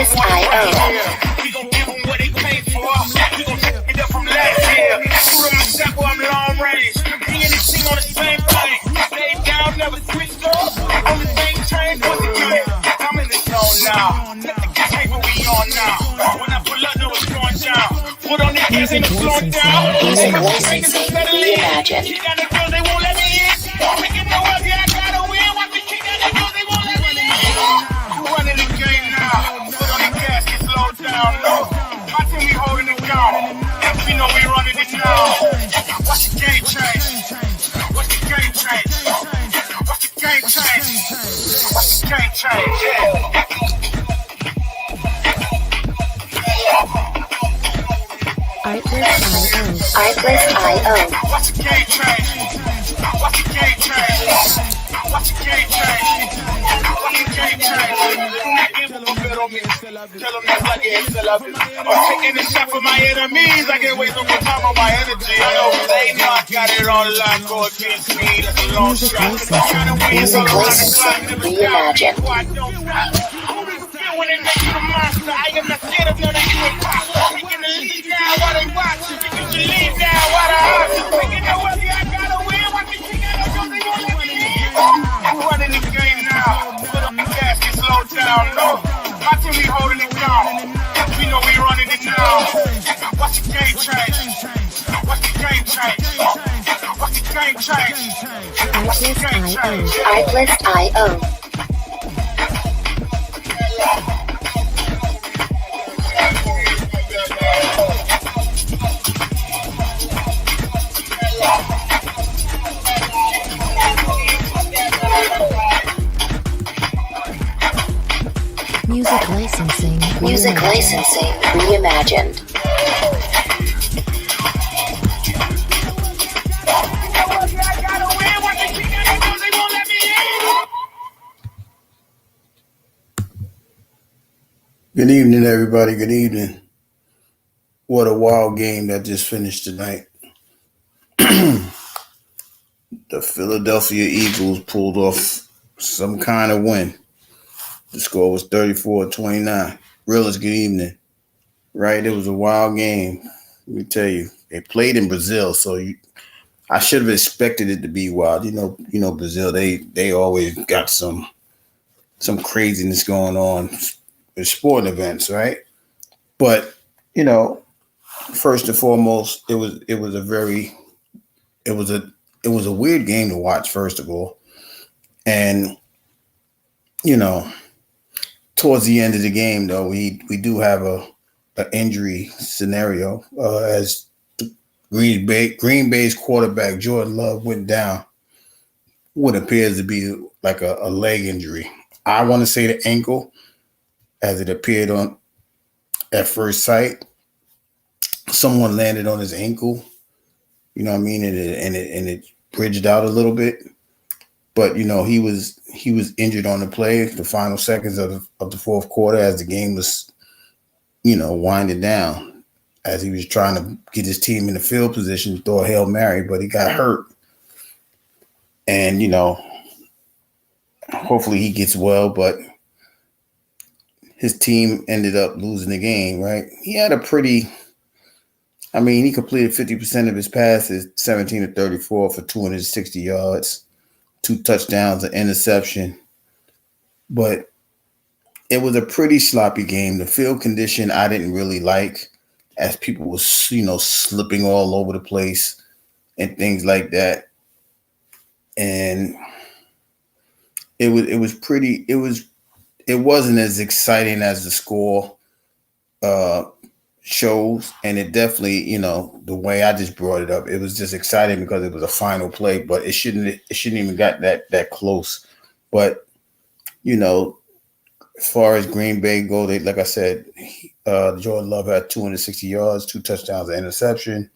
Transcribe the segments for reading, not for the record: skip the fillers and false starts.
We gon' give them what they paid for. We gon' take it up from last year. Shoot on my sample, I'm long range. Me and the team on the same thing. Stay down, never switched up. On the same train, what's the game? I'm in the zone now. Let the gas hang what we on now. When I pull up, know what's going down. Put on the gas and it's slowing down. Music licensing reimagined. Kick down the girls, they won't let me in. Making no up, yeah, I gotta win. Watch me kick down the girls, they won't let me in. You running the game now. Put on the gas, get slowed down. No, my team, we holding it down. And we know we running it now. Watch the game change. Watch the game change. Watch the game change. Watch the game change. Artlist.io. Watch the game change. Watch the game change. Watch the game change. Watch the game change. Tell them that's like it, still up. I'm taking a shot for my enemies. I can't waste no more time on my energy. I know they know I got it on line. Go against me. That's a long shot. Music licensing reimagined. When they make you the monster, I am not scared of none of you imposters. Taking the lead now while they watch you. You can leave now while they hustle. Taking no way, I gotta win. Watch me kick out the girls, they won't let me in. I'm running the game now. Put up the gas, get slowed down. No, my team, we holding it down. We know we running it now. Watch the game change. Watch the game change. Watch the game change. Watch the game change. Artlist.io. Music licensing reimagined. Good evening, everybody. Good evening. What a wild game that just finished tonight. The Philadelphia Eagles pulled off some kind of win. The score was 34-29. Realist, good evening. Right, it was a wild game. Let me tell you, they played in Brazil, so I should have expected it to be wild. You know, Brazil. They always got some craziness going on with sporting events, right? But first and foremost, it was a weird game to watch. First of all, and towards the end of the game, though, we do have an injury scenario as Green Bay's quarterback Jordan Love went down. What appears to be like a leg injury. I want to say the ankle, as it appeared on at first sight. Someone landed on his ankle, you know what I mean, and it bridged out a little bit. But he was injured on the play, the final seconds of the fourth quarter, as the game was, winding down, as he was trying to get his team in the field position to throw a Hail Mary, but he got hurt. And hopefully he gets well, but his team ended up losing the game. Right? He had he completed 50% of his passes, 17-34 for 260 yards. 2 touchdowns, an interception. But it was a pretty sloppy game. The field condition I didn't really like, as people were, slipping all over the place and things like that. And it wasn't as exciting as the score shows, and it definitely, the way I just brought it up, it was just exciting because it was a final play, but it shouldn't even got that close. But as far as Green Bay go, they, like I said, Jordan Love had 260 yards, 2 touchdowns, an interception.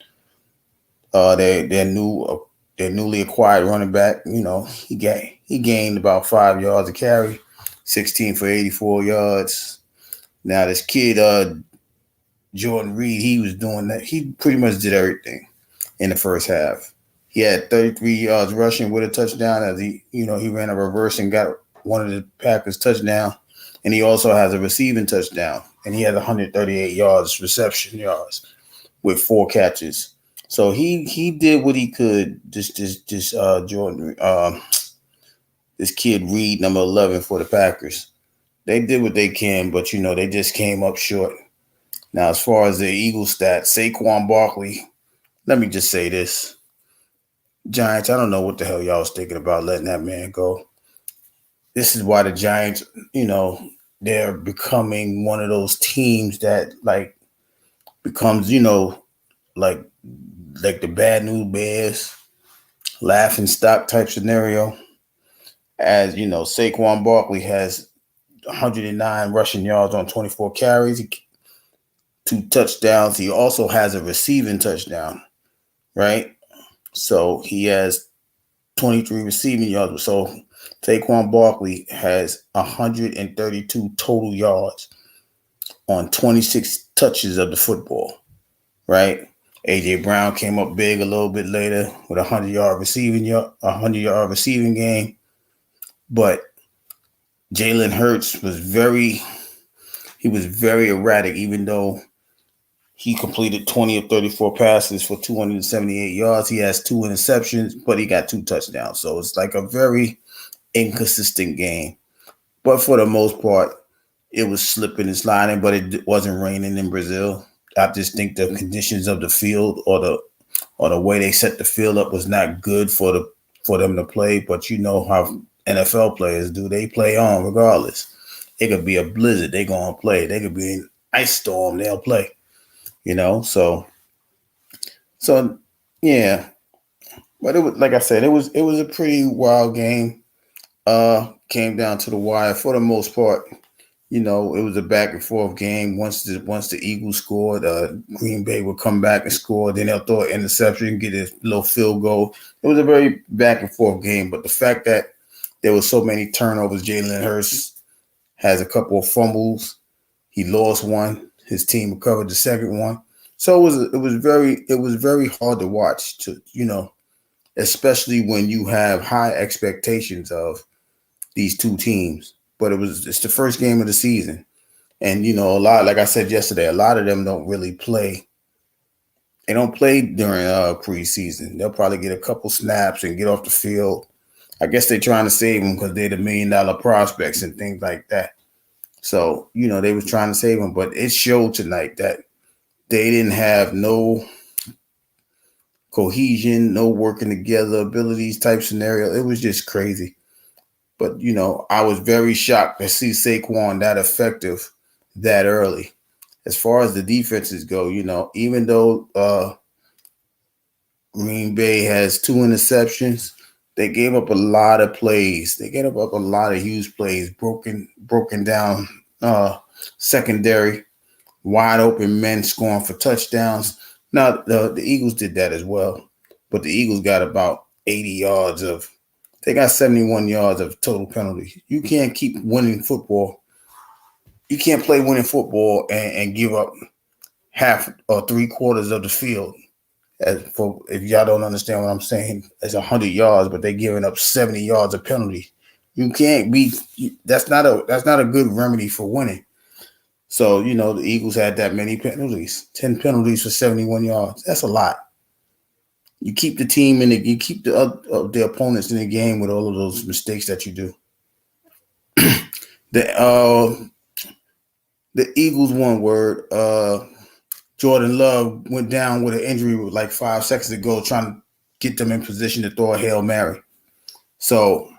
Their newly acquired running back, he gained about 5 yards a carry, 16 for 84 yards. Now this kid, Jordan Reed, he was doing that. He pretty much did everything in the first half. He had 33 yards rushing with a touchdown, as he ran a reverse and got one of the Packers touchdown. and he also has a receiving touchdown, and he has 138 yards reception yards with 4 catches. So he did what he could. Jordan, this kid Reed, number 11 for the Packers. They did what they can, but they just came up short. Now, as far as the Eagles stats, Saquon Barkley, let me just say this. Giants, I don't know what the hell y'all was thinking about letting that man go. This is why the Giants, they're becoming one of those teams that becomes, like the bad news Bears, laughing stock type scenario. As Saquon Barkley has 109 rushing yards on 24 carries, 2 touchdowns. He also has a receiving touchdown, right? So he has 23 receiving yards. So Saquon Barkley has 132 total yards on 26 touches of the football, right? A.J. Brown came up big a little bit later with a 100-yard receiving game. But Jalen Hurts was very erratic, even though he completed 20 of 34 passes for 278 yards. He has 2 interceptions, but he got 2 touchdowns. So it's like a very inconsistent game. But for the most part, it was slipping and sliding, but it wasn't raining in Brazil. I just think the conditions of the field or the way they set the field up was not good for them to play. But you know how NFL players do. They play on regardless. It could be a blizzard. They're going to play. They could be an ice storm. They'll play. So yeah. But it was, like I said, it was a pretty wild game. Came down to the wire for the most part. It was a back and forth game. Once the Eagles scored, Green Bay would come back and score. Then they'll throw an interception, get a little field goal. It was a very back and forth game. But the fact that there were so many turnovers, Jalen Hurts has a couple of fumbles. He lost one. His team recovered the second one. So it was very hard to watch. Especially when you have high expectations of these two teams. But it's the first game of the season. And, a lot, like I said yesterday, a lot of them don't really play. They don't play during preseason. They'll probably get a couple snaps and get off the field. I guess they're trying to save them because they're the $1 million prospects and things like that. So, they was trying to save them. But it showed tonight that they didn't have no cohesion, no working together abilities type scenario. It was just crazy. But, I was very shocked to see Saquon that effective that early. As far as the defenses go, even though Green Bay has 2 interceptions, they gave up a lot of plays. They gave up a lot of huge plays, broken down secondary, wide open men scoring for touchdowns. Now, the Eagles did that as well, but the Eagles got about 80 yards they got 71 yards of total penalties. You can't keep winning football. You can't play winning football and give up half or 3/4 of the field. If y'all don't understand what I'm saying, it's 100 yards, but they're giving up 70 yards of penalty. You can't be. That's not a good remedy for winning. So the Eagles had that many penalties, 10 penalties for 71 yards. That's a lot. You keep the team you keep the opponents in the game with all of those mistakes that you do. The Eagles, one word. Jordan Love went down with an injury with like 5 seconds to go, trying to get them in position to throw a Hail Mary. So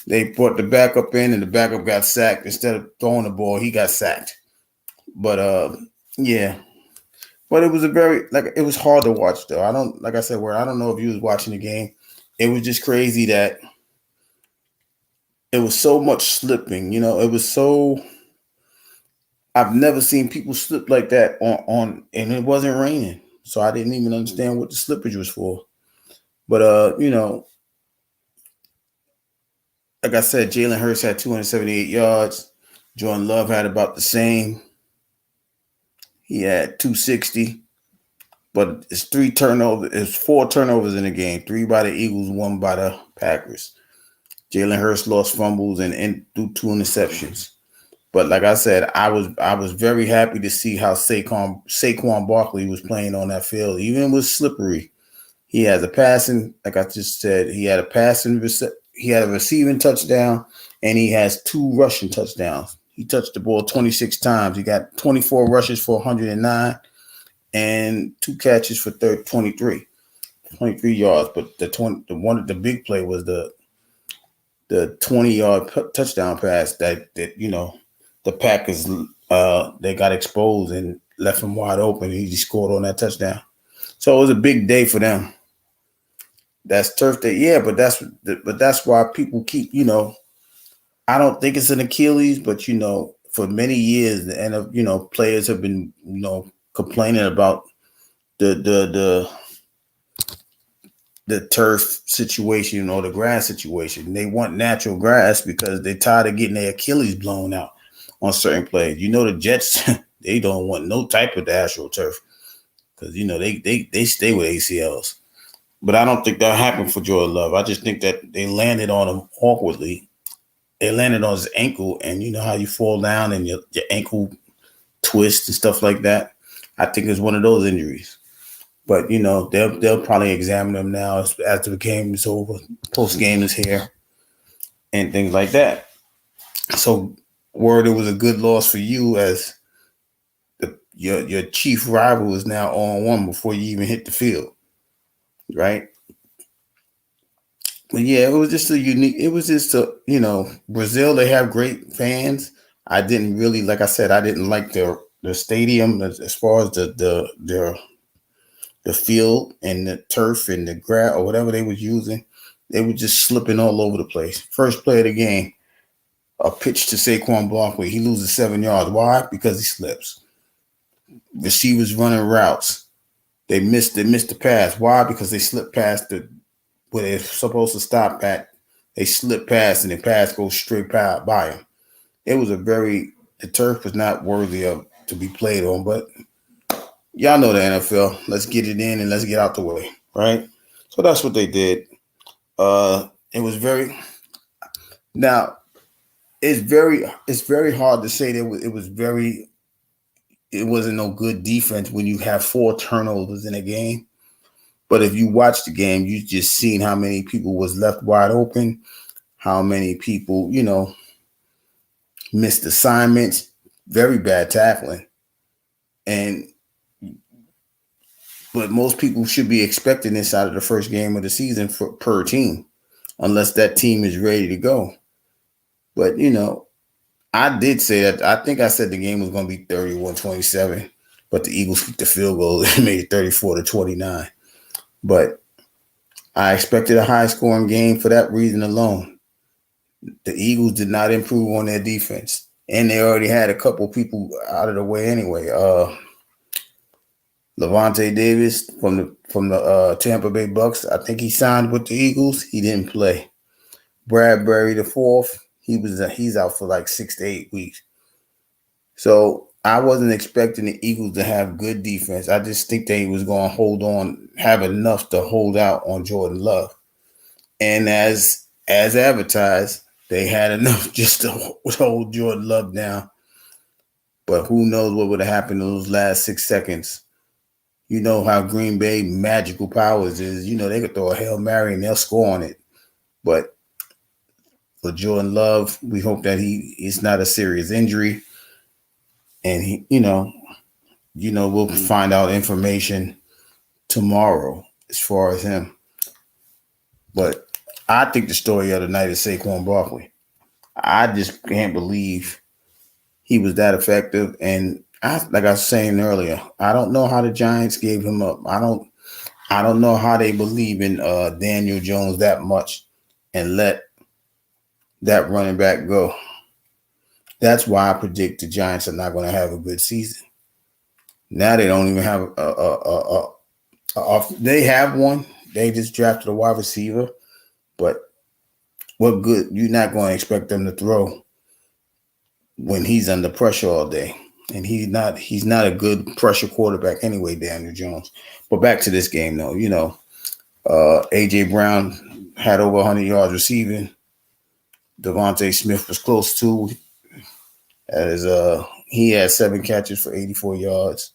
they brought the backup in, and the backup got sacked. Instead of throwing the ball, he got sacked. But yeah. But it was it was hard to watch though. I don't know if you was watching the game. It was just crazy that it was so much slipping. It was so. I've never seen people slip like that on and it wasn't raining, so I didn't even understand what the slippage was for. But like I said, Jalen Hurts had 278 yards. Jordan Love had about the same. He had 260, but it's 4 turnovers in the game. 3 by the Eagles, 1 by the Packers. Jalen Hurts lost fumbles and threw 2 interceptions. But like I said, I was very happy to see how Saquon Barkley was playing on that field, even with slippery. He has a passing, like I just said, he had a he had a receiving touchdown, and he has 2 rushing touchdowns. He touched the ball 26 times. He got 24 rushes for 109 and 2 catches for 23 yards. But the big play was the 20-yard touchdown pass that the Packers they got exposed and left him wide open. He just scored on that touchdown. So it was a big day for them. That's turf day, yeah, but that's why people keep, I don't think it's an Achilles, but for many years, and players have been, complaining about the turf situation or the grass situation. They want natural grass because they're tired of getting their Achilles blown out on certain plays. The Jets, they don't want no type of natural turf because they stay with ACLs. But I don't think that happened for Jordan Love. I just think that they landed on him awkwardly. They landed on his ankle, and you know how you fall down and your ankle twists and stuff like that. I think it's one of those injuries. But they'll probably examine him now after the game is over. Post game is here, and things like that. So, word, it was a good loss for you as your chief rival is now 0-1 before you even hit the field. Right. But yeah, it was just Brazil, they have great fans. I didn't really, like I said, I didn't like the stadium as far as the field and the turf and the grass or whatever they was using. They were just slipping all over the place. First play of the game, a pitch to Saquon Barkley. He loses 7 yards. Why? Because he slips. Receivers running routes. They missed the pass. Why? Because they slipped past where they're supposed to stop at. They slipped past and the pass goes straight by them. It was the turf was not worthy of to be played on, but y'all know the NFL. Let's get it in and let's get out the way, right? So that's what they did. It was it's very hard to say that it wasn't no good defense when you have 4 turnovers in a game. But if you watch the game, you just seen how many people was left wide open, how many people, missed assignments, very bad tackling. But most people should be expecting this out of the first game of the season per team, unless that team is ready to go. But, I did say that. I think I said the game was going to be 31-27, but the Eagles kicked the field goal and made it 34-29. But I expected a high-scoring game for that reason alone. The Eagles did not improve on their defense, and they already had a couple people out of the way anyway. Levante Davis from the Tampa Bay Bucks, I think he signed with the Eagles. He didn't play. Bradbury the fourth. He's out for like 6 to 8 weeks. So I wasn't expecting the Eagles to have good defense. I just think they was going to have enough to hold out on Jordan Love. And as advertised, they had enough just to hold Jordan Love down. But who knows what would have happened in those last 6 seconds. You know how Green Bay magical powers is. They could throw a Hail Mary and they'll score on it. But for Jordan Love, we hope that it's not a serious injury. And we'll find out information tomorrow as far as him. But I think the story of the night is Saquon Barkley. I just can't believe he was that effective. And like I was saying earlier, I don't know how the Giants gave him up. I don't know how they believe in Daniel Jones that much and let that running back go. That's why I predict the Giants are not going to have a good season. Now they don't even have they have one. They just drafted a wide receiver, but what good? You're not going to expect them to throw when he's under pressure all day, and he's not a good pressure quarterback anyway, Daniel Jones. But back to this game though, AJ Brown had over 100 yards receiving. Devontae Smith was close to. As he had 7 catches for 84 yards.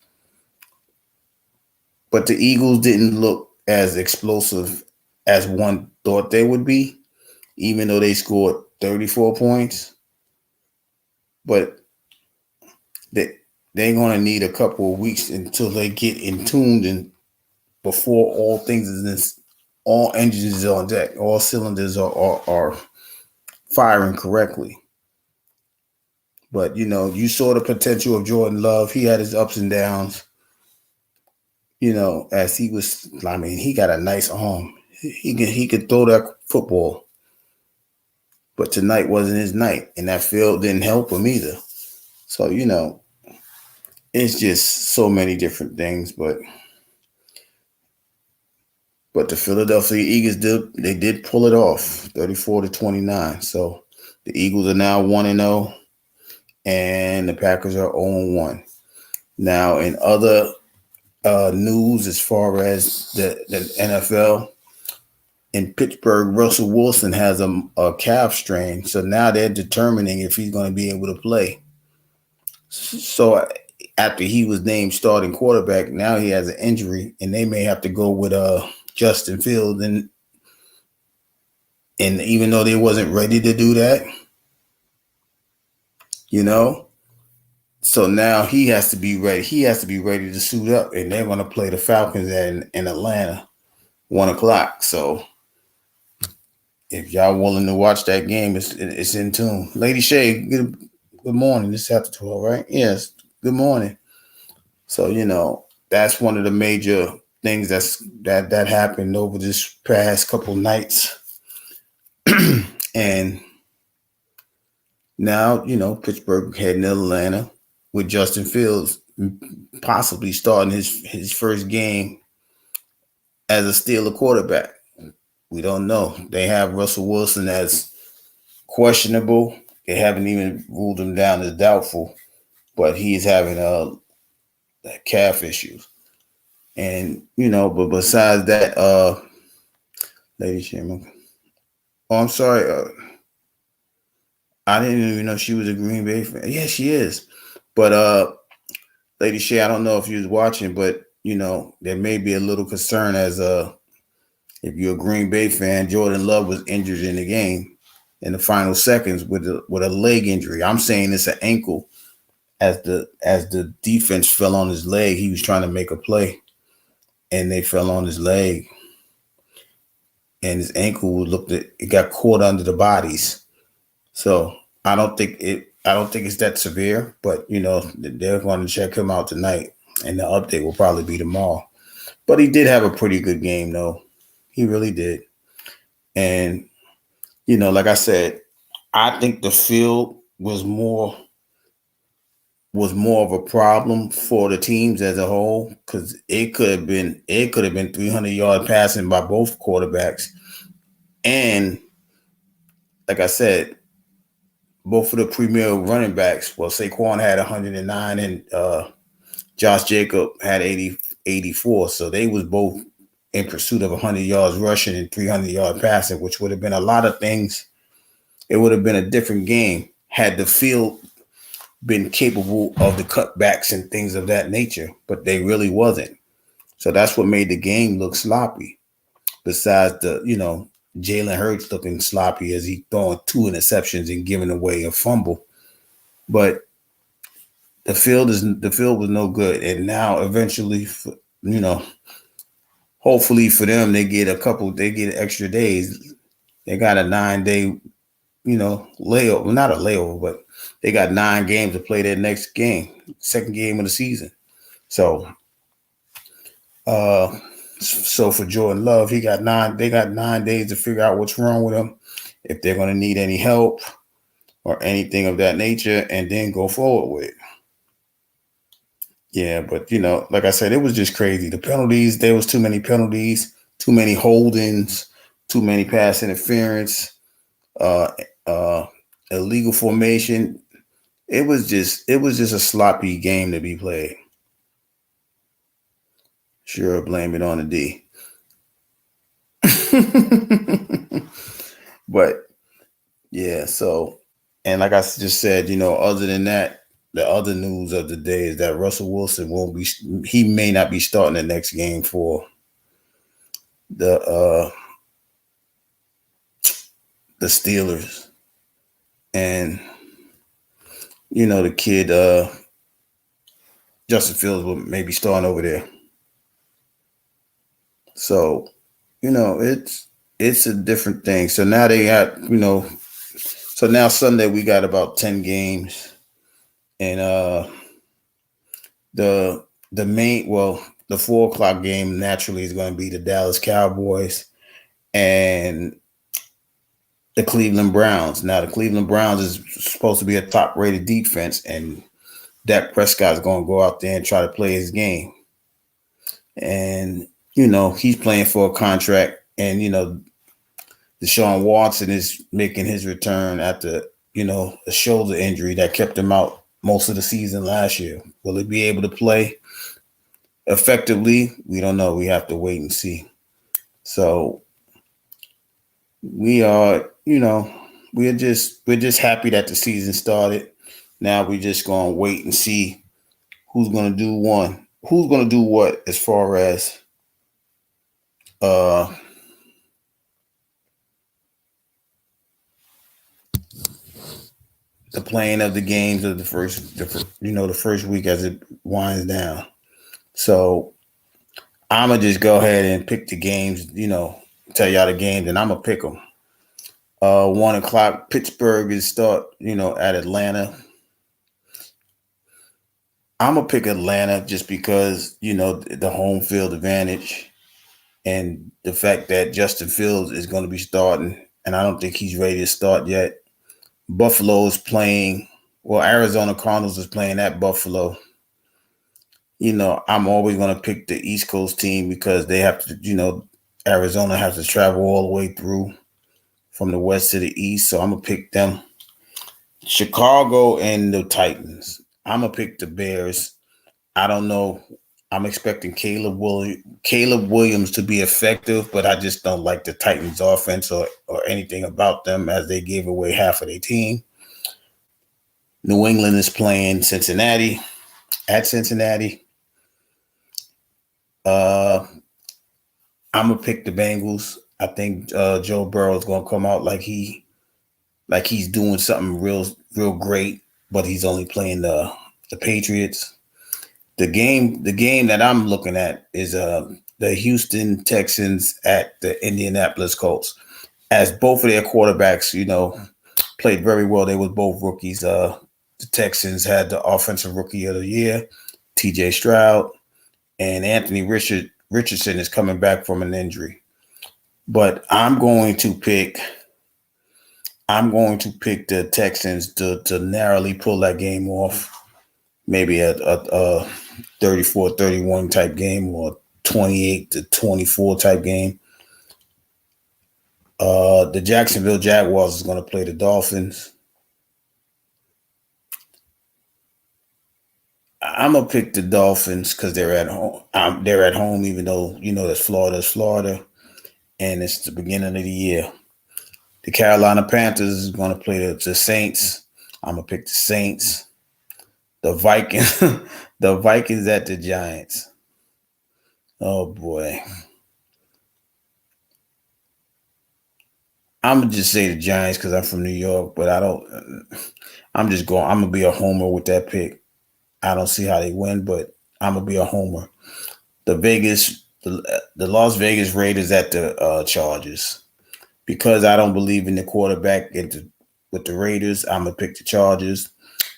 But the Eagles didn't look as explosive as one thought they would be, even though they scored 34 points. But they're going to need a couple of weeks until they get in tuned and before all things is this, all engines is on deck, all cylinders are firing correctly. But, you know, you saw the potential of Jordan Love. He had his ups and downs, you know, as he was, I mean, he got a nice arm. He could throw that football. But tonight wasn't his night, and that field didn't help him either. So, you know, it's just so many different things, but the Philadelphia Eagles did pull it off, 34-29. So the Eagles are now 1-0, and the Packers are 0-1. Now, in other news, as far as the NFL, in Pittsburgh, Russell Wilson has a calf strain, so now they're determining if he's going to be able to play. So after he was named starting quarterback, now he has an injury, and they may have to go with Justin Fields, and even though they wasn't ready to do that, you know, so now he has to be ready. He has to be ready to suit up, and they're going to play the Falcons in Atlanta, 1:00. So if y'all willing to watch that game, it's in tune. Lady Shay, good morning. This is after 12, right? Yes. Good morning. So, you know, that's one of the major things that happened over this past couple nights. And now, you know, Pittsburgh heading to Atlanta with Justin Fields possibly starting his first game as a Steeler quarterback. We don't know. They have Russell Wilson as questionable. They haven't even ruled him down as doubtful, but he's having calf issues. And, you know, but besides that, Lady Sherman. Oh, I'm sorry. I didn't even know she was a Green Bay fan. Yeah, she is. But Lady Shay, I don't know if you was watching, but, you know, there may be a little concern as if you're a Green Bay fan, Jordan Love was injured in the game in the final seconds with a leg injury. I'm saying it's an ankle. As the defense fell on his leg, he was trying to make a play, and they fell on his leg, and his ankle it got caught under the bodies. So I don't think it's that severe, but you know they're going to check him out tonight, and the update will probably be tomorrow. But he did have a pretty good game, though. He really did, and you know, like I said, I think the field was more of a problem for the teams as a whole, because it could have been 300-yard passing by both quarterbacks, and like I said, both of the premier running backs. Well, Saquon had 109, and Josh Jacob had 84. So they was both in pursuit of 100 yards rushing and 300-yard passing, which would have been a lot of things. It would have been a different game had the field been capable of the cutbacks and things of that nature, but they really wasn't. So that's what made the game look sloppy. Besides the, you know, Jalen Hurts looking sloppy as he throwing 2 interceptions and giving away a fumble. But the field was no good. And now eventually, you know, hopefully for them, they get extra days. They got a 9-day, you know, layover. Well, not a layover, but they got 9 games to play their next game, second game of the season. So, so for Jordan Love, they got 9 days to figure out what's wrong with him, if they're going to need any help or anything of that nature, and then go forward with it. Yeah, but you know, like I said, it was just crazy. The penalties, there was too many penalties, too many holdings, too many pass interference, illegal formation. It was just a sloppy game to be played. Sure, blame it on the D. But yeah, so And like I just said, other than that, the other news of the day is that Russell Wilson won't be. He may not be starting the next game for the the Steelers, and the kid Justin Fields will maybe starting over there. So it's a different thing. So now they got so now Sunday we got about 10 games, and the main the 4 o'clock game naturally is going to be the Dallas Cowboys and the Cleveland Browns. Now the Cleveland Browns is supposed to be a top rated defense, and Dak Prescott is going to go out there and try to play his game. And he's playing for a contract, and Deshaun Watson is making his return after a shoulder injury that kept him out most of the season last year. Will he be able to play effectively? We don't know. We have to wait and see. So we are, we're just happy that the season started. Now we're just gonna wait and see who's gonna do what as far as the playing of the games of the first week as it winds down. So I'm gonna just go ahead and pick the games, tell y'all the games, and I'm gonna pick them. 1 o'clock, Pittsburgh is start, at Atlanta. I'm gonna pick Atlanta just because, the home field advantage and the fact that Justin Fields is going to be starting, and I don't think he's ready to start yet. Buffalo is playing, Arizona Cardinals is playing at Buffalo. I'm always going to pick the East Coast team because they have to, Arizona has to travel all the way through from the west to the east. So I'm going to pick them. Chicago and the Titans. I'm going to pick the Bears. I don't know. I'm expecting Caleb Williams to be effective, but I just don't like the Titans offense or anything about them as they gave away half of their team. New England is playing Cincinnati at Cincinnati. I'm going to pick the Bengals. I think Joe Burrow is going to come out like he's doing something real great, but he's only playing the Patriots. The game that I'm looking at is the Houston Texans at the Indianapolis Colts. As both of their quarterbacks, played very well. They were both rookies. The Texans had the offensive rookie of the year, TJ Stroud, and Anthony Richardson is coming back from an injury. But I'm going to pick the Texans to narrowly pull that game off. Maybe a 34-31 type game or 28-24 type game. The Jacksonville Jaguars is going to play the Dolphins. I'm going to pick the Dolphins because they're at home. They're at home, even though, that's Florida, and it's the beginning of the year. The Carolina Panthers is going to play the Saints. I'm going to pick the Saints. The Vikings, the Vikings at the Giants. Oh boy. I'm gonna just say the Giants because I'm from New York, but I'm gonna be a homer with that pick. I don't see how they win, but I'm gonna be a homer. The Las Vegas Raiders at the Chargers. Because I don't believe in the quarterback with the Raiders, I'm gonna pick the Chargers.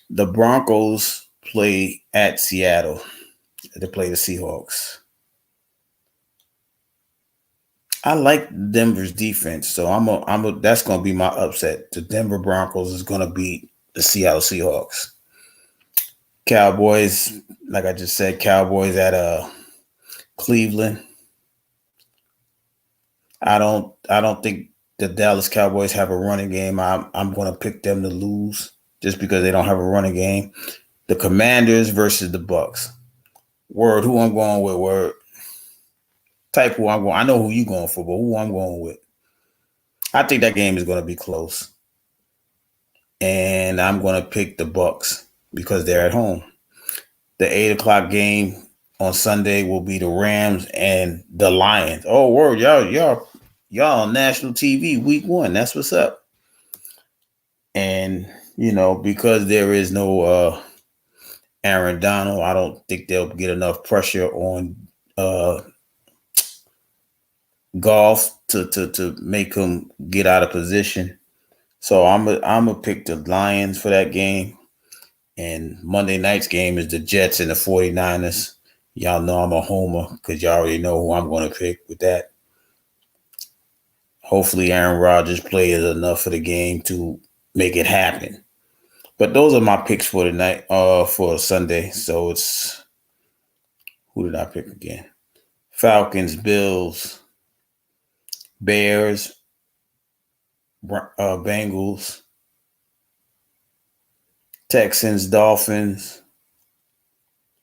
The Broncos play at Seattle. They play the Seahawks. I like Denver's defense, so that's going to be my upset. The Denver Broncos is going to beat the Seattle Seahawks. Cowboys, like I just said, Cowboys at Cleveland. I don't think the Dallas Cowboys have a running game. I'm going to pick them to lose just because they don't have a running game. The Commanders versus the Bucks. Word, who I'm going with, word. Type who I'm going. I know who you going for, but who I'm going with. I think that game is going to be close. and I'm going to pick the Bucks because they're at home. The 8 o'clock game on Sunday will be the Rams and the Lions. Oh, word, y'all on national TV week 1. That's what's up. And because there is no Aaron Donald, I don't think they'll get enough pressure on Goff to make him get out of position. So I'm gonna pick the Lions for that game. And Monday night's game is the Jets and the 49ers. Y'all know I'm a homer because y'all already know who I'm going to pick with that. Hopefully Aaron Rodgers plays enough for the game to make it happen. But those are my picks for tonight, for Sunday. So it's, who did I pick again? Falcons, Bills, Bears, Bengals, Texans, Dolphins,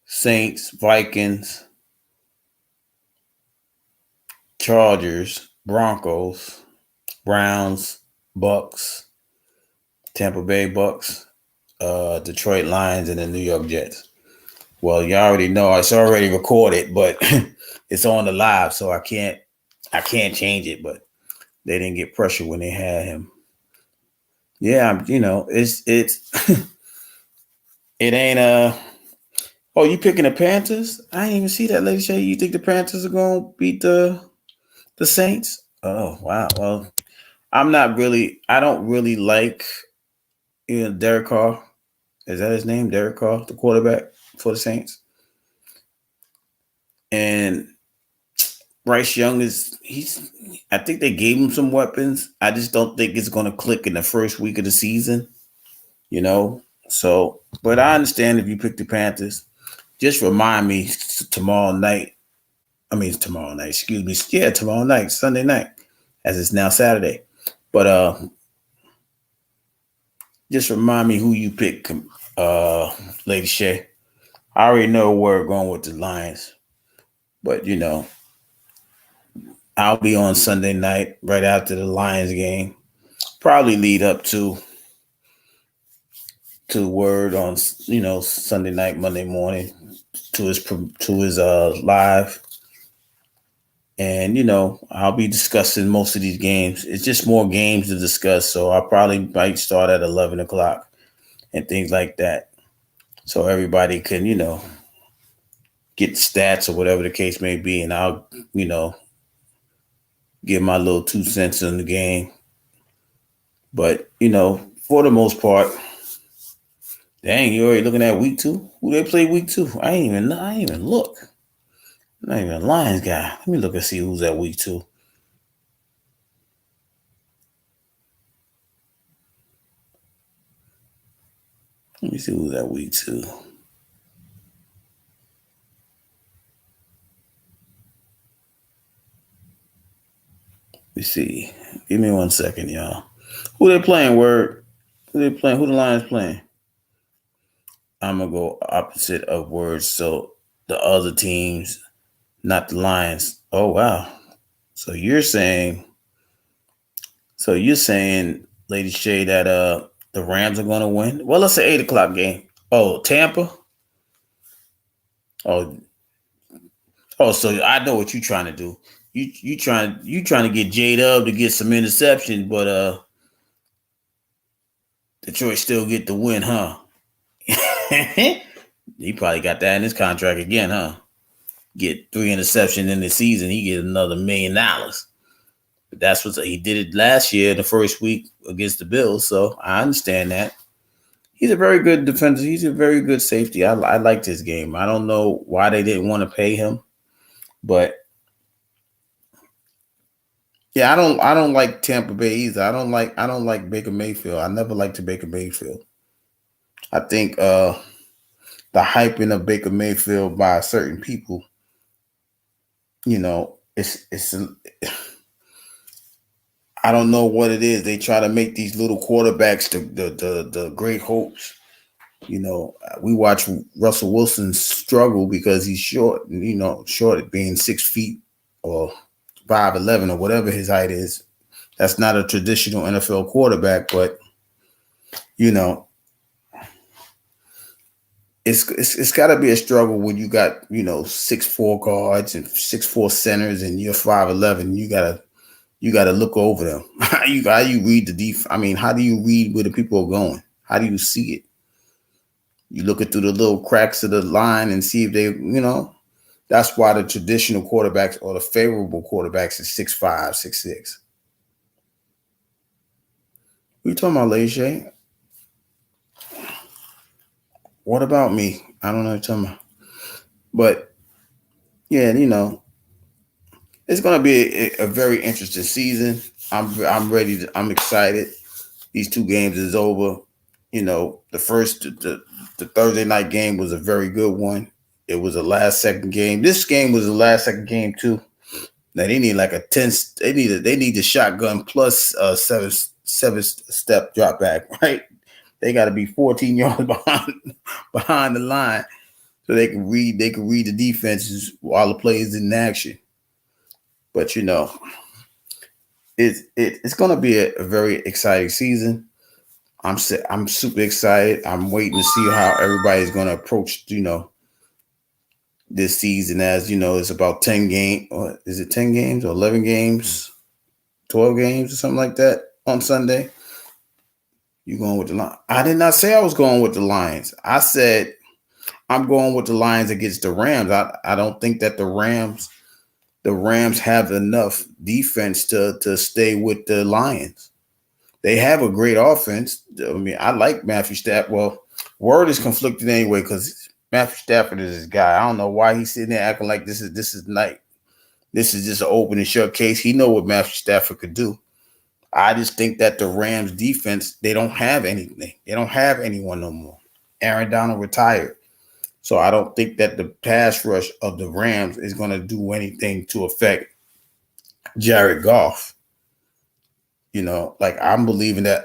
Saints, Vikings, Chargers, Broncos, Browns, Bucks, Tampa Bay Bucks, Detroit Lions, and the New York Jets. Well, you already know it's already recorded, but it's on the live, so I can't change it. But they didn't get pressure when they had him. Yeah, it's it ain't Oh, you picking the Panthers? I didn't even see that, Lady Shay. You think the Panthers are gonna beat the Saints? Oh, wow. Well, I don't really like Derek Carr. Is that his name? Derek Carr, the quarterback for the Saints. And Bryce Young I think they gave him some weapons. I just don't think it's gonna click in the first week of the season. So, but I understand if you pick the Panthers. Just remind me tomorrow night, Sunday night, as it's now Saturday. But just remind me who you pick, Lady Shay. I already know where we're going with the Lions. But, I'll be on Sunday night right after the Lions game. Probably lead up to word on, Sunday night, Monday morning to his live. And, I'll be discussing most of these games. It's just more games to discuss. So I probably might start at 11 o'clock and things like that. So everybody can, get the stats or whatever the case may be. And I'll, give my little 2 cents on the game. But, for the most part, dang, you already looking at week 2? Who they play week 2? I ain't even look. I'm not even a Lions guy. Let me look and see who's at week 2. Let me see who's at week 2. Let me see. Give me 1 second, y'all. Who they playing, Word? Who they playing? Who the Lions playing? I'm going to go opposite of Word. So the other teams, not the Lions. Oh, wow. So you're saying, Lady Shay, that the Rams are going to win? Well, it's an 8 o'clock game. Oh, Tampa? Oh, so I know what you're trying to do. You trying to get J-Dub to get some interception, but Detroit still get the win, huh? He probably got that in his contract again, huh? Get 3 interceptions in the season, he get another $1 million. But that's what he did it last year, the first week against the Bills. So I understand that. He's a very good defender. He's a very good safety. I liked his game. I don't know why they didn't want to pay him, but yeah, I don't like Tampa Bay either. I don't like Baker Mayfield. I never liked Baker Mayfield. I think the hyping of Baker Mayfield by certain people, it's I don't know what it is. They try to make these little quarterbacks the great hopes. We watch Russell Wilson struggle because he's short, short at being 6 feet or 5'11" or whatever his height is. That's not a traditional NFL quarterback, but You know, it's got to be a struggle when you got 6'4" guards and 6'4" centers, and you're 5'11". You gotta look over them. How you read the def? I mean, how do you read where the people are going? How do you see it? You look it through the little cracks of the line and see if they. That's why the traditional quarterbacks or the favorable quarterbacks is 6'5", 6'6". What you talking about, Leisha? What about me? I don't know what you're talking about. But yeah, it's gonna be a very interesting season. I'm ready. I'm excited. These two games is over. The Thursday night game was a very good one. It was a last second game. This game was a last second game too. Now they need like a 10. They need the shotgun plus seven step drop back, right? They got to be 14 yards behind the line so they can read the defenses while the play is in action. But it's going to be a very exciting season. I'm super excited. I'm waiting to see how everybody's going to approach this season. As it's about 10 games, or is it 10 games or 11 games, 12 games or something like that on Sunday? You going with the Lions? I did not say I was going with the Lions. I said I'm going with the Lions against the Rams. I don't think that the Rams have enough defense to stay with the Lions. They have a great offense. I mean, I like Matthew Stafford. Well, word is conflicted anyway because Matthew Stafford is his guy. I don't know why he's sitting there acting like this is night. This is just an open and shut case. He know what Matthew Stafford could do. I just think that the Rams defense, they don't have anything. They don't have anyone no more. Aaron Donald retired. So I don't think that the pass rush of the Rams is going to do anything to affect Jared Goff. I'm believing that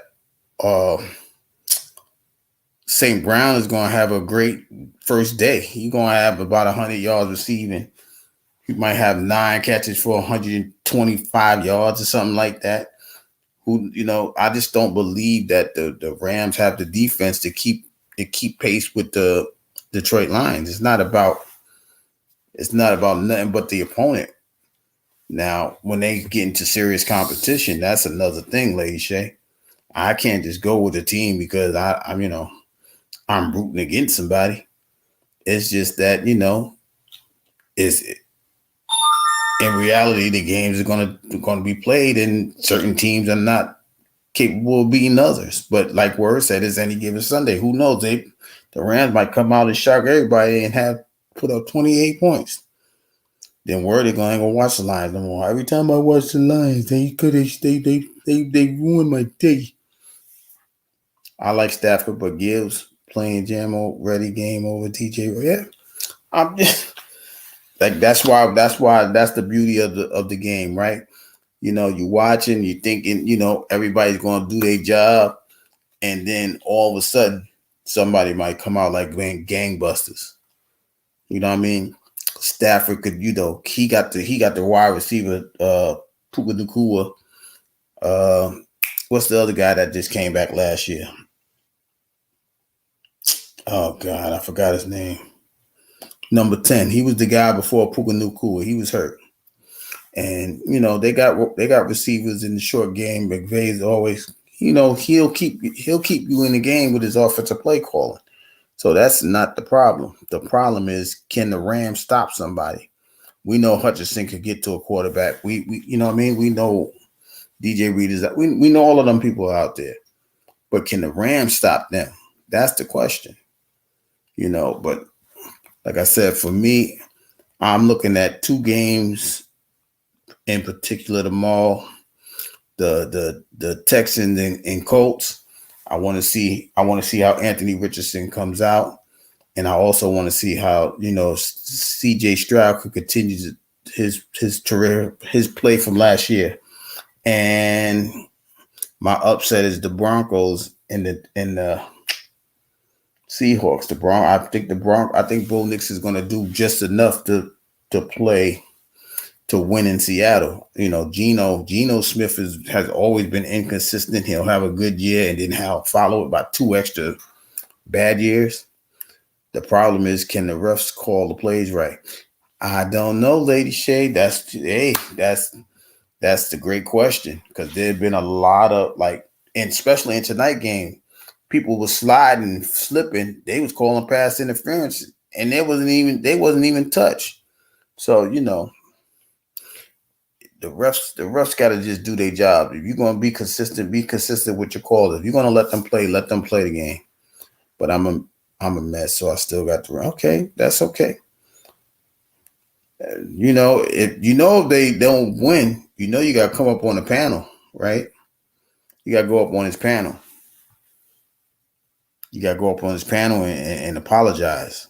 St. Brown is going to have a great first day. He's going to have about 100 yards receiving. He might have 9 catches for 125 yards or something like that. I just don't believe that the Rams have the defense to keep pace with the Detroit Lions. It's not about nothing but the opponent. Now, when they get into serious competition, that's another thing, Lady Shay. I can't just go with a team because I'm rooting against somebody. It's just that, it's in reality, the games are going to be played, and certain teams are not capable of beating others. But like Word said, it's any given Sunday. Who knows? The Rams might come out and shock everybody and put up 28 points. Then Word is going to watch the Lions no more. Every time I watch the Lions, they ruin my day. I like Stafford, but Gibbs playing Jamo ready game over TJ. Yeah, I'm just. That's the beauty of the game, right? You're watching, you're thinking, everybody's going to do their job, and then all of a sudden somebody might come out like gangbusters. You know what I mean? Stafford could, he got the wide receiver, Puka Nacua. What's the other guy that just came back last year? Oh God, I forgot his name. Number 10. He was the guy before Puka Nacua. He was hurt. And they got receivers in the short game. McVay's always, he'll keep you in the game with his offensive play calling. So that's not the problem. The problem is, can the Rams stop somebody? We know Hutchinson could get to a quarterback. We you know what I mean? We know DJ Reed is we know all of them people out there. But can the Rams stop them? That's the question. But like I said, for me, I'm looking at 2 games in particular tomorrow. The Texans and Colts. I want to see how Anthony Richardson comes out, and I also want to see how CJ Stroud could continue his career, his play from last year. And my upset is the Broncos and the Seahawks. I think Bo Nix is going to do just enough to play to win in Seattle. Geno Smith has always been inconsistent. He'll have a good year and then follow it by 2 extra bad years. The problem is, can the refs call the plays right? I don't know, Lady Shay. That's the great question, because there've been a lot of, and especially in tonight's game, people were sliding, slipping. They was calling pass interference, and they wasn't even touched. So the refs got to just do their job. If you're gonna be consistent with your calls. If you're gonna let them play the game. But I'm a mess, so I still got to run. Okay, that's okay. If they don't win, you got to come up on the panel, right? You got to go up on his panel. You got to go up on his panel and apologize.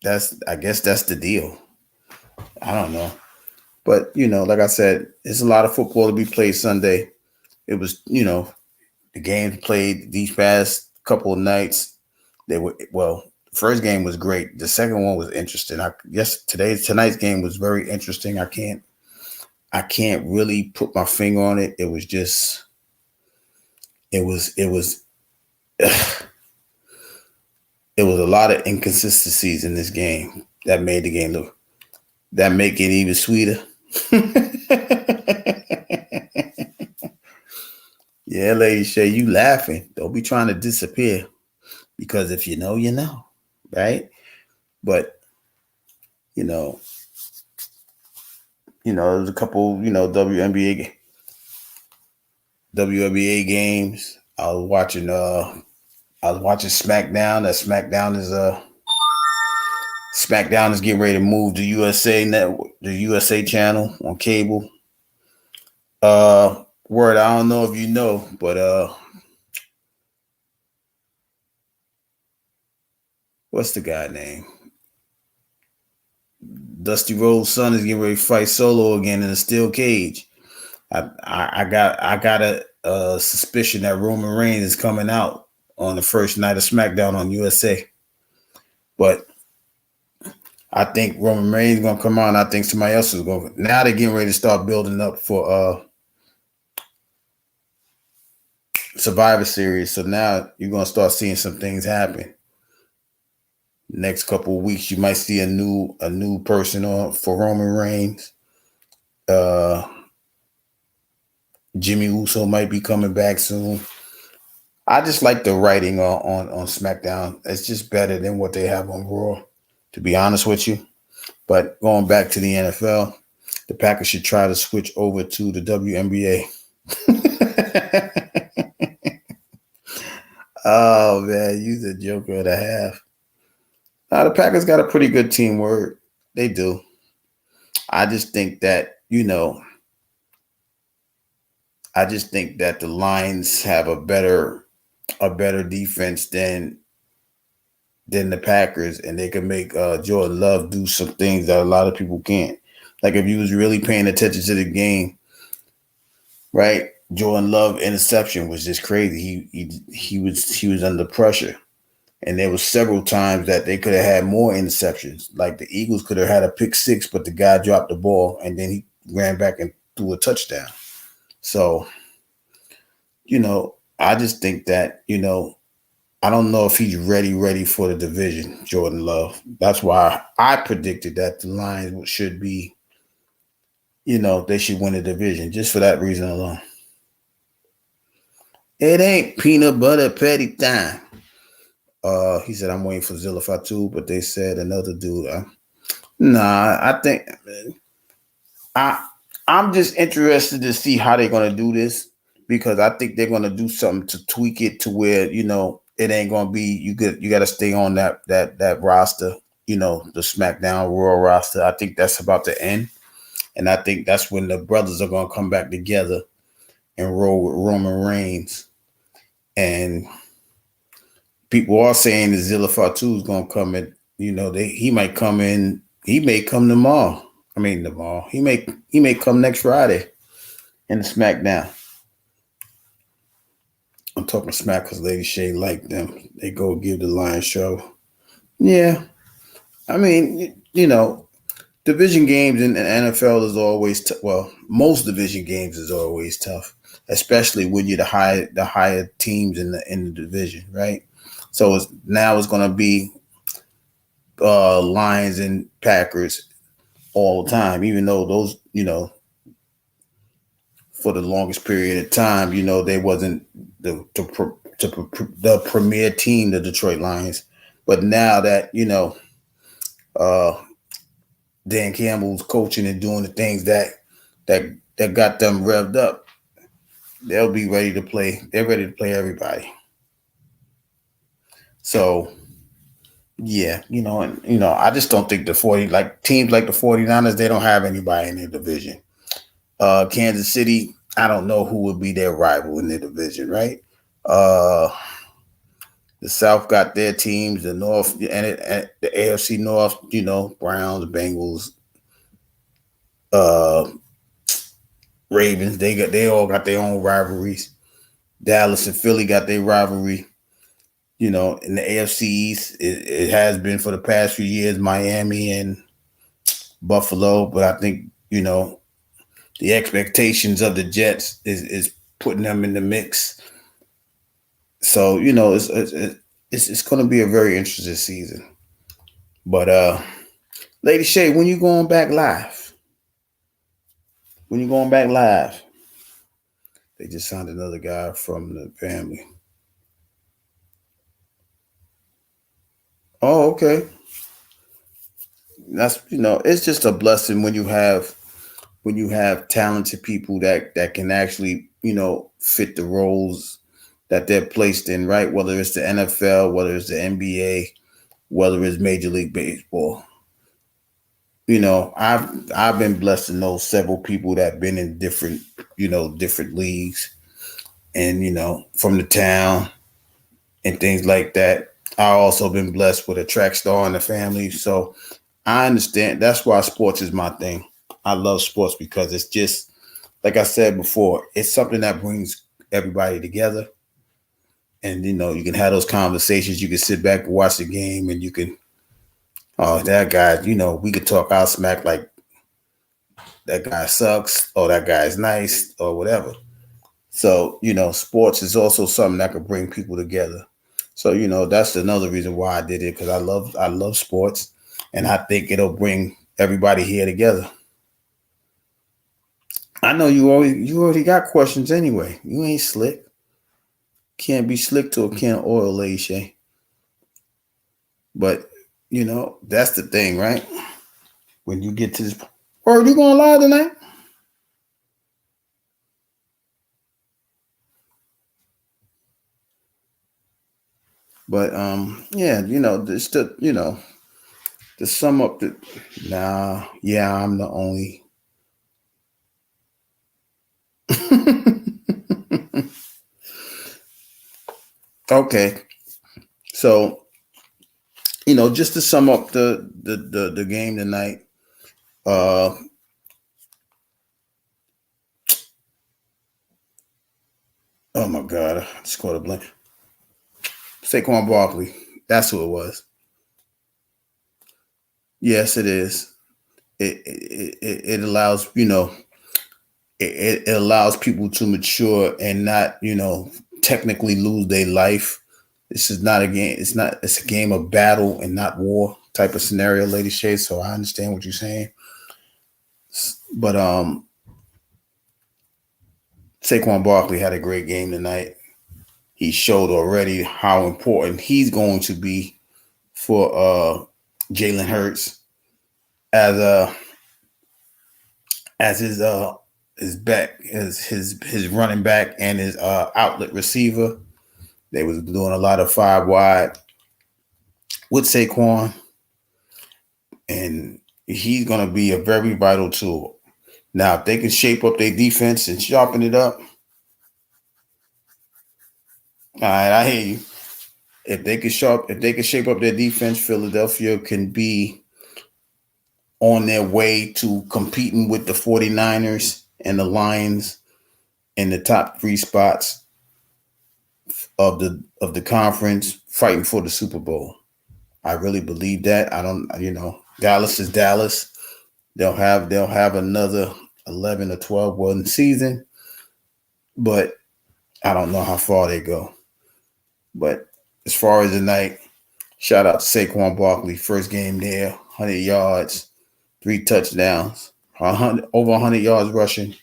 I guess that's the deal. I don't know. But, like I said, it's a lot of football to be played Sunday. It was, the games played these past couple of nights. The first game was great. The second one was interesting. Tonight's game was very interesting. I can't really put my finger on it. It was just, it was a lot of inconsistencies in this game that made the game make it even sweeter. Yeah, Lady Shay, you laughing. Don't be trying to disappear, because if you know, you know, right? But, there's a couple, WNBA games. I was watching SmackDown. SmackDown is getting ready to move to USA Network, the USA channel on cable. Word, I don't know if you know, but what's the guy name? Dusty Rhodes' son is getting ready to fight Solo again in a steel cage. I got a suspicion that Roman Reigns is coming out on the first night of SmackDown on USA. But I think Roman Reigns is going to come out, and I think somebody else is going to. Now they're getting ready to start building up for Survivor Series. So now you're going to start seeing some things happen. Next couple of weeks, you might see a new person on for Roman Reigns. Jimmy Uso might be coming back soon. I just like the writing on SmackDown. It's just better than what they have on Raw, to be honest with you. But going back to the NFL, the Packers should try to switch over to the WNBA. Oh, man, you're the joker of the half. Now, the Packers got a pretty good teamwork. They do. I just think that, the Lions have a better defense than the Packers, and they can make Jordan Love do some things that a lot of people can't. Like, if you was really paying attention to the game, right? Jordan Love interception was just crazy. He was under pressure, and there was several times that they could have had more interceptions. Like the Eagles could have had a pick six, but the guy dropped the ball, and then he ran back and threw a touchdown. So, I just think that, I don't know if he's ready for the division, Jordan Love. That's why I predicted that the Lions should be, they should win the division, just for that reason alone. It ain't peanut butter patty time. He said, I'm waiting for Zilla Fatu, but they said another dude. I think I'm just interested to see how they're going to do this, because I think they're going to do something to tweak it to where, it ain't going to be, you got to stay on that roster, the SmackDown Raw roster. I think that's about to end. And I think that's when the brothers are going to come back together and roll with Roman Reigns. And people are saying that Zilla Fatu is going to come in, he might come in. He may come tomorrow. He may come next Friday in the SmackDown. I'm talking smack because Lady Shay liked them. They go give the Lions show. Yeah. Division games in the NFL is always well. Most division games is always tough, especially when you're the higher teams in the division, right? So it's going to be Lions and Packers all the time, even though those, for the longest period of time, they wasn't the premier team, the Detroit Lions. But now that, Dan Campbell's coaching and doing the things that got them revved up, they'll be ready to play. They're ready to play everybody. So, yeah, I just don't think teams like the 49ers, they don't have anybody in their division. Kansas City, I don't know who would be their rival in their division, right? The South got their teams, the North and the AFC North, Browns, Bengals, Ravens. They all got their own rivalries. Dallas and Philly got their rivalry. In the AFC East, it has been for the past few years, Miami and Buffalo. But I think, the expectations of the Jets is putting them in the mix. So, it's going to be a very interesting season. But, Lady Shay, when you going back live? They just signed another guy from the family. Oh, okay. That's, it's just a blessing when you have talented people that can actually, fit the roles that they're placed in, right? Whether it's the NFL, whether it's the NBA, whether it's Major League Baseball. I've been blessed to know several people that have been in different leagues and, from the town and things like that. I also been blessed with a track star in the family. So I understand. That's why sports is my thing. I love sports because it's just, like I said before, it's something that brings everybody together. And, you can have those conversations. You can sit back and watch the game and you can, that guy, we could talk out smack like that guy sucks or that guy's nice or whatever. So, sports is also something that could bring people together. So, that's another reason why I did it, because I love sports, and I think it'll bring everybody here together. I know you already got questions anyway. You ain't slick. Can't be slick to a can of oil, Lady Shay. But, that's the thing, right? When you get to this, are you going live tonight? But yeah, just to to sum up I'm the only. Okay, so just to sum up the game tonight. Oh my God, I scored a blank. Saquon Barkley. That's who it was. Yes, it is. It allows, it allows people to mature and not, technically lose their life. This is not a game. It's a game of battle and not war type of scenario, Lady Shay. So I understand what you're saying. But Saquon Barkley had a great game tonight. He showed already how important he's going to be for Jalen Hurts as his back, his running back and his outlet receiver. They was doing a lot of 5 wide with Saquon, and he's going to be a very vital tool. Now, if they can shape up their defense and sharpen it up, all right, I hear you. If they can shape up their defense, Philadelphia can be on their way to competing with the 49ers and the Lions in the top 3 spots of the conference, fighting for the Super Bowl. I really believe that. I don't, Dallas is Dallas. they'll have another 11 or 12 season, but I don't know how far they go. But as far as tonight, shout out to Saquon Barkley, first game there, 100 yards, 3 touchdowns, over 100 yards rushing,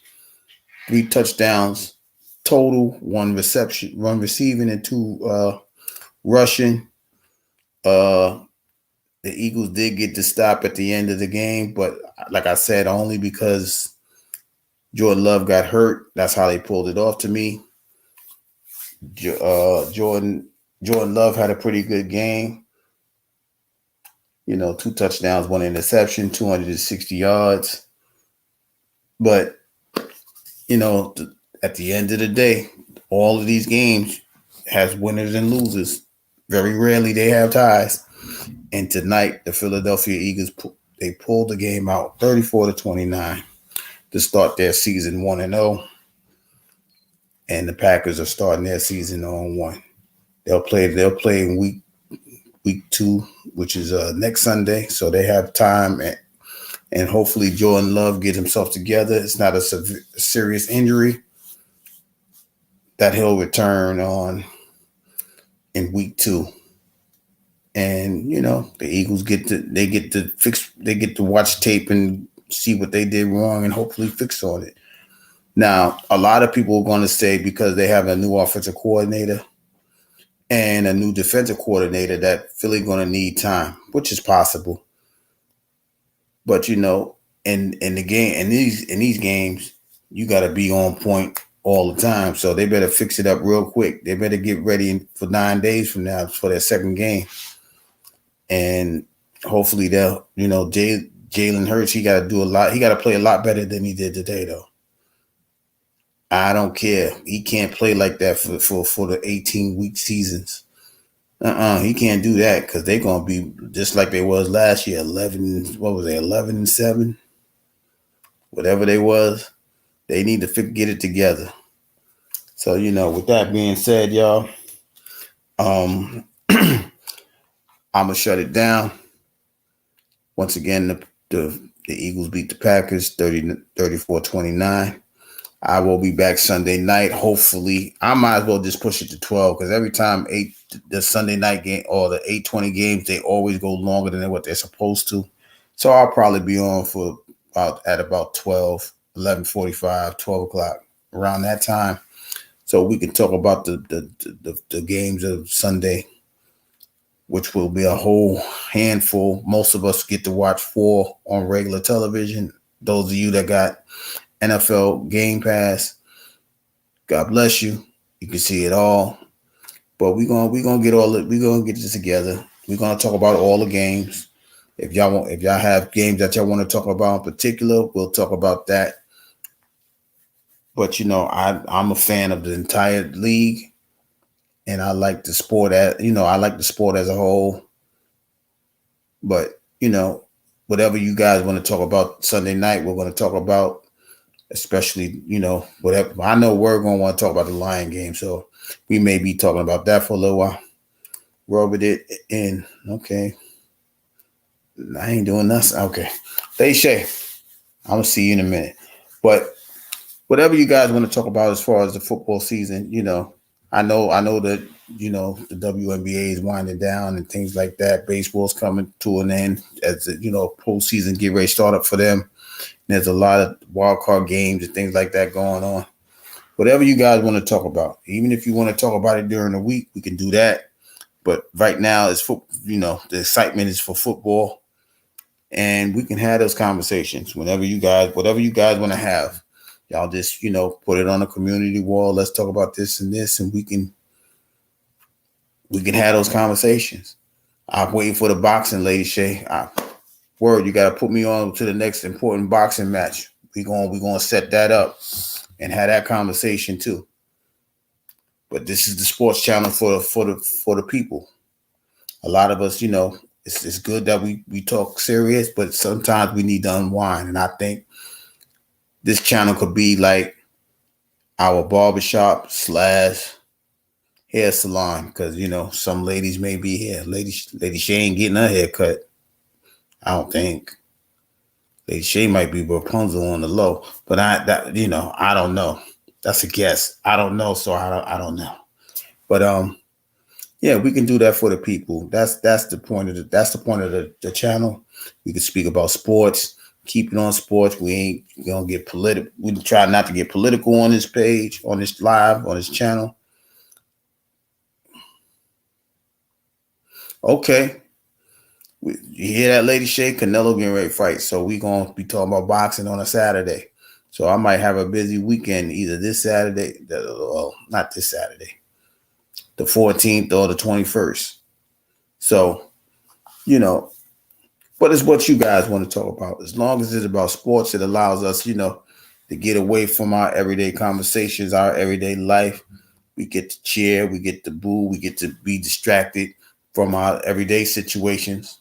3 touchdowns total, 1 receiving, and 2 rushing. The Eagles did get to stop at the end of the game, but like I said, only because Jordan Love got hurt. That's how they pulled it off to me. Jordan Love had a pretty good game. 2 touchdowns, 1 interception, 260 yards. But, at the end of the day, all of these games has winners and losers. Very rarely they have ties. And tonight, the Philadelphia Eagles, they pulled the game out 34-29 to start their season 1-0. And the Packers are starting their season 0-1. They'll play in week 2, which is next Sunday. So they have time, and hopefully Jordan Love gets himself together. It's not a serious injury that he'll return on in week 2. And the Eagles get to watch tape and see what they did wrong and hopefully fix on it. Now, a lot of people are going to say because they have a new offensive coordinator and a new defensive coordinator that Philly going to need time, which is possible. But in the game, in these games, you got to be on point all the time. So they better fix it up real quick. They better get ready for 9 days from now for their second game. And hopefully they'll, Jalen Hurts, he got to do a lot. He got to play a lot better than he did today, though. I don't care. He can't play like that for the 18-week seasons. He can't do that because they're going to be just like they was last year, 11-7? Whatever they was, they need to get it together. So, with that being said, y'all, I'm going to shut it down. Once again, the Eagles beat the Packers 34-29. I will be back Sunday night. Hopefully, I might as well just push it to 12 because every time the Sunday night game or the 8:20 games, they always go longer than what they're supposed to. So I'll probably be on for about 12, 11:45, 12 o'clock, around that time. So we can talk about the games of Sunday, which will be a whole handful. Most of us get to watch 4 on regular television. Those of you that got NFL Game Pass, God bless you. You can see it all. But we're gonna get this together. We're gonna talk about all the games. If y'all have games that y'all want to talk about in particular, we'll talk about that. But I'm a fan of the entire league. And I like the sport as a whole. But, whatever you guys want to talk about Sunday night, we're going to talk about, especially, whatever. I know we're going to want to talk about the Lion game. So we may be talking about that for a little while. Robert it in. Okay. I ain't doing nothing. Okay. Stay safe. I'm going to see you in a minute. But whatever you guys want to talk about as far as the football season, I know that, the WNBA is winding down and things like that. Baseball's coming to an end as the, postseason get ready to start up for them. And there's a lot of wild card games and things like that going on. Whatever you guys want to talk about, even if you want to talk about it during the week, we can do that. But right now, the excitement is for football, and we can have those conversations whatever you guys want to have. Y'all just, put it on a community wall. Let's talk about this, and we can have those conversations. I'm waiting for the boxing, Lady Shay. You got to put me on to the next important boxing match. We're going to set that up and have that conversation too. But this is the sports channel for the people. A lot of us, it's good that we talk serious, but sometimes we need to unwind. And I think this channel could be like our barbershop / hair salon, because some ladies may be here. Lady she ain't getting her hair cut, I don't think. Lady Shay might be Rapunzel on the low, but I don't know. That's a guess. I don't know, so I don't know. But yeah, we can do that for the people. That's the point of the channel. We can speak about sports, keep it on sports. We ain't gonna get political. We try not to get political on this page, on this live, on this channel. Okay. You hear that, Lady Shay? Canelo getting ready to fight. So we gonna be talking about boxing on a Saturday. So I might have a busy weekend either this Saturday, not this Saturday, the 14th or the 21st. So, but it's what you guys want to talk about. As long as it's about sports, it allows us, to get away from our everyday conversations, our everyday life. We get to cheer, we get to boo, we get to be distracted from our everyday situations.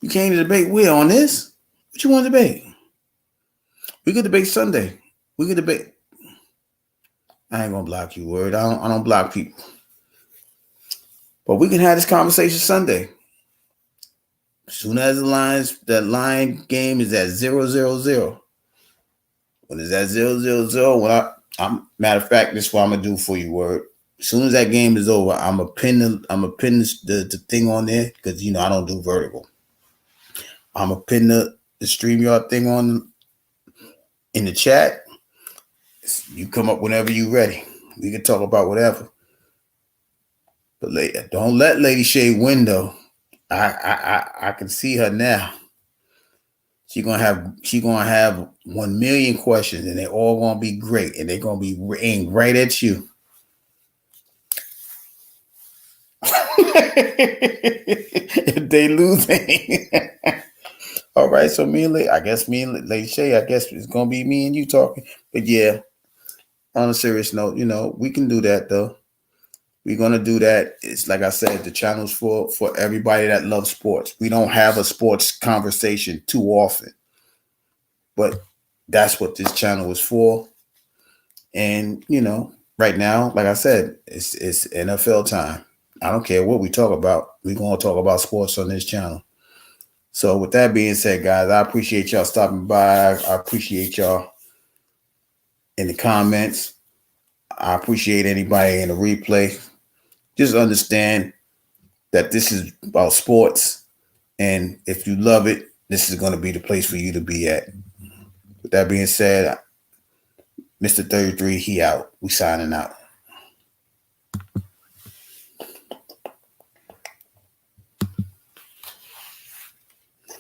You came to debate. We're on this. What you want to debate? We could debate Sunday. We could debate. I ain't gonna block you, word. I don't block people. But we can have this conversation Sunday. As soon as that line game is at 0-0-0. When it's at 0-0-0, matter of fact, this is what I'm gonna do for you, word. As soon as that game is over, I'm gonna pin the thing on there because I don't do vertical. I'm gonna pin the StreamYard thing on in the chat. You come up whenever you're ready. We can talk about whatever. But don't let Lady Shay win though. I can see her now. She gonna have 1 million questions, and they're all gonna be great, and they're gonna be aimed right at you. If they lose, all right. So me and Lady Shay, I guess it's gonna be me and you talking. But yeah, on a serious note, we can do that though. We're gonna do that. It's like I said, the channel's for everybody that loves sports. We don't have a sports conversation too often, but that's what this channel is for. And right now, like I said, it's NFL time. I don't care what we talk about. We're gonna talk about sports on this channel. So with that being said, guys, I appreciate y'all stopping by. I appreciate y'all in the comments. I appreciate anybody in the replay. Just understand that this is about sports. And if you love it, this is going to be the place for you to be at. With that being said, Mr. 33, he out. We signing out.